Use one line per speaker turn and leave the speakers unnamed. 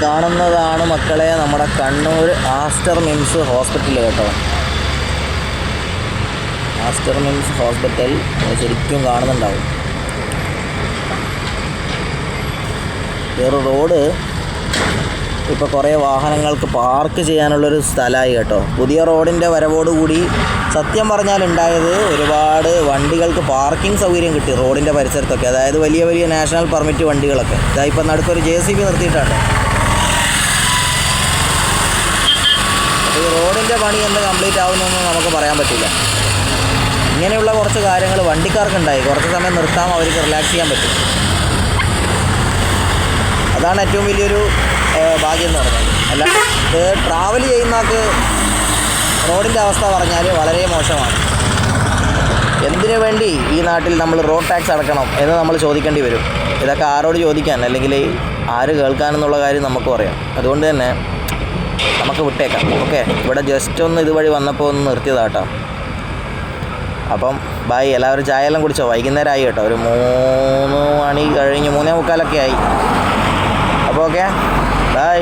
കാണുന്നതാണ് മക്കളെ നമ്മുടെ കണ്ണൂർ ആസ്റ്റർ മിംസ് ഹോസ്പിറ്റൽ കേട്ടോ. ആസ്റ്റർ മിംസ് ഹോസ്പിറ്റൽ ശരിക്കും കാണുന്നുണ്ടാവും. വേറെ റോഡ് ഇപ്പോൾ കുറേ വാഹനങ്ങൾക്ക് പാർക്ക് ചെയ്യാനുള്ളൊരു സ്ഥലമായി കേട്ടോ. പുതിയ റോഡിൻ്റെ വരവോടുകൂടി സത്യം പറഞ്ഞാൽ ഉണ്ടായത് ഒരുപാട് വണ്ടികൾക്ക് പാർക്കിംഗ് സൗകര്യം കിട്ടി റോഡിൻ്റെ പരിസരത്തൊക്കെ. അതായത് വലിയ വലിയ നാഷണൽ പെർമിറ്റ് വണ്ടികളൊക്കെ. ഇതായിപ്പോൾ നടുക്കൊരു JCB നിർത്തിയിട്ടുണ്ട്. ഈ റോഡിൻ്റെ പണി എന്ന് കംപ്ലീറ്റ് ആവുന്നൊന്നും നമുക്ക് പറയാൻ പറ്റില്ല. ഇങ്ങനെയുള്ള കുറച്ച് കാര്യങ്ങൾ വണ്ടിക്കാർക്കുണ്ടായി. കുറച്ച് സമയം നിർത്താം, അവർക്ക് റിലാക്സ് ചെയ്യാൻ പറ്റും. അതാണ് ഏറ്റവും വലിയൊരു ഭാഗ്യം എന്ന് പറഞ്ഞാൽ. അല്ല, ട്രാവൽ ചെയ്യുന്നവർക്ക് റോഡിൻ്റെ അവസ്ഥ പറഞ്ഞാൽ വളരെ മോശമാണ്. എന്തിനു വേണ്ടി ഈ നാട്ടിൽ നമ്മൾ റോഡ് ടാക്സ് അടക്കണം എന്ന് നമ്മൾ ചോദിക്കേണ്ടി വരും. ഇതൊക്കെ ആരോട് ചോദിക്കാൻ, അല്ലെങ്കിൽ ആര് കേൾക്കാനെന്നുള്ള കാര്യം നമുക്കും അറിയാം. അതുകൊണ്ട് തന്നെ നമുക്ക് വിട്ടേക്കാം. ഓക്കെ, ഇവിടെ ജസ്റ്റ് ഒന്ന് ഇതുവഴി വന്നപ്പോൾ ഒന്ന് നിർത്തിയതാട്ടോ. അപ്പം ബൈ. എല്ലാവരും ചായ എല്ലാം കുടിച്ചോ? വൈകുന്നേരം ആയി കേട്ടോ. ഒരു 3 മണി കഴിഞ്ഞ് 3:45 ആയി. അപ്പോൾ ഓക്കെ, ബൈ.